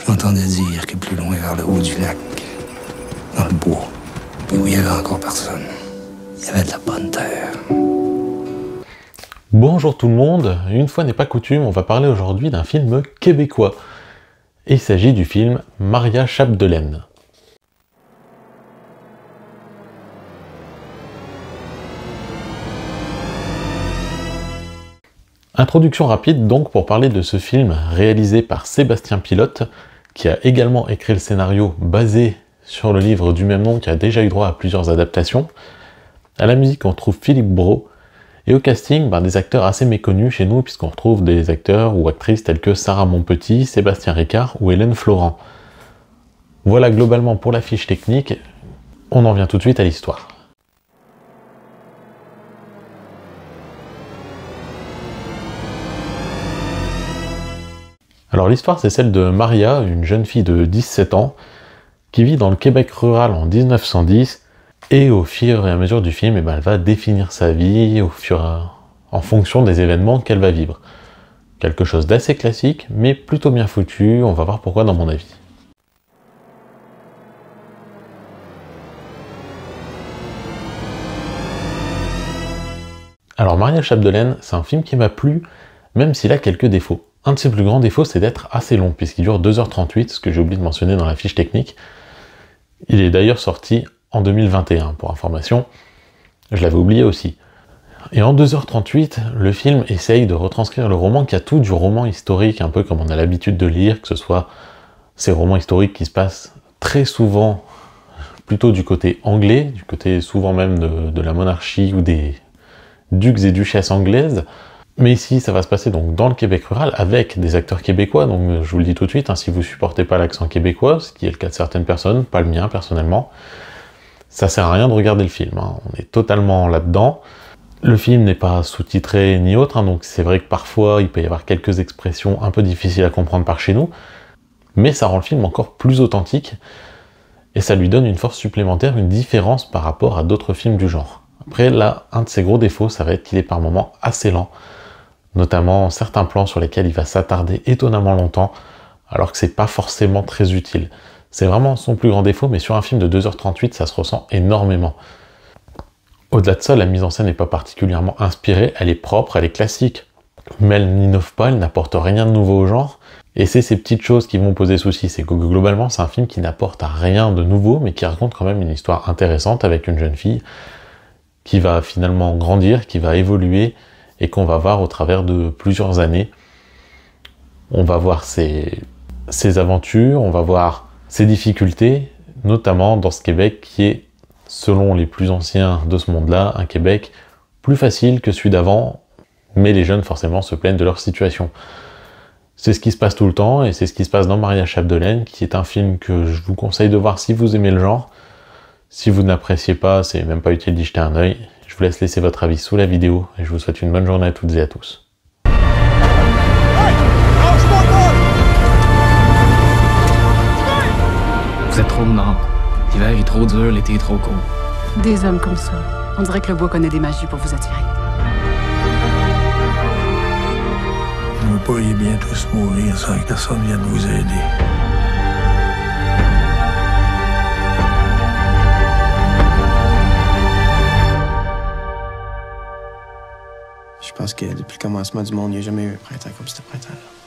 J'entendais dire que plus loin vers le haut du lac, dans le bois, et où il n'y avait encore personne, il y avait de la bonne terre. Bonjour tout le monde, une fois n'est pas coutume, on va parler aujourd'hui d'un film québécois. Il s'agit du film Maria Chapdelaine. Introduction rapide donc pour parler de ce film réalisé par Sébastien Pilote, qui a également écrit le scénario basé sur le livre du même nom qui a déjà eu droit à plusieurs adaptations. À la musique on trouve Philippe Brault, et au casting des acteurs assez méconnus chez nous puisqu'on retrouve des acteurs ou actrices tels que Sarah Monpetit, Sébastien Ricard ou Hélène Florent. Voilà globalement pour la fiche technique, on en vient tout de suite à l'histoire. Alors l'histoire c'est celle de Maria, une jeune fille de 17 ans, qui vit dans le Québec rural en 1910, et au fur et à mesure du film, elle va définir sa vie en fonction des événements qu'elle va vivre. Quelque chose d'assez classique, mais plutôt bien foutu, on va voir pourquoi dans mon avis. Alors Maria Chapdelaine, c'est un film qui m'a plu, même s'il a quelques défauts. Un de ses plus grands défauts, c'est d'être assez long, puisqu'il dure 2h38, ce que j'ai oublié de mentionner dans la fiche technique. Il est d'ailleurs sorti en 2021, pour information. Je l'avais oublié aussi. Et en 2h38, le film essaye de retranscrire le roman qui a tout du roman historique, un peu comme on a l'habitude de lire, que ce soit ces romans historiques qui se passent très souvent plutôt du côté anglais, du côté souvent même de la monarchie ou des ducs et duchesses anglaises. Mais ici, ça va se passer donc dans le Québec rural avec des acteurs québécois, donc je vous le dis tout de suite, si vous supportez pas l'accent québécois, ce qui est le cas de certaines personnes, pas le mien personnellement, ça sert à rien de regarder le film, on est totalement là-dedans. Le film n'est pas sous-titré ni autre, donc c'est vrai que parfois il peut y avoir quelques expressions un peu difficiles à comprendre par chez nous, mais ça rend le film encore plus authentique, et ça lui donne une force supplémentaire, une différence par rapport à d'autres films du genre. Après là, un de ses gros défauts, ça va être qu'il est par moments assez lent, notamment certains plans sur lesquels il va s'attarder étonnamment longtemps, alors que c'est pas forcément très utile. C'est vraiment son plus grand défaut, mais sur un film de 2h38, ça se ressent énormément. Au-delà de ça, la mise en scène n'est pas particulièrement inspirée, elle est propre, elle est classique, mais elle n'innove pas, elle n'apporte rien de nouveau au genre, et c'est ces petites choses qui vont poser souci, c'est que globalement c'est un film qui n'apporte rien de nouveau, mais qui raconte quand même une histoire intéressante avec une jeune fille qui va finalement grandir, qui va évoluer, et qu'on va voir au travers de plusieurs années. On va voir ses aventures, on va voir ses difficultés, notamment dans ce Québec qui est, selon les plus anciens de ce monde-là, un Québec plus facile que celui d'avant, mais les jeunes forcément se plaignent de leur situation. C'est ce qui se passe tout le temps, et c'est ce qui se passe dans Maria Chapdelaine, qui est un film que je vous conseille de voir si vous aimez le genre. Si vous n'appréciez pas, c'est même pas utile d'y jeter un œil. Je vous laisse laisser votre avis sous la vidéo, et je vous souhaite une bonne journée à toutes et à tous. Vous êtes trop au nord. L'hiver est trop dur, l'été est trop court. Des hommes comme ça. On dirait que le bois connaît des magies pour vous attirer. Vous pourriez bien tous mourir sans que personne vienne vous aider. Je pense que depuis le commencement du monde, il n'y a jamais eu un printemps comme ce printemps-là.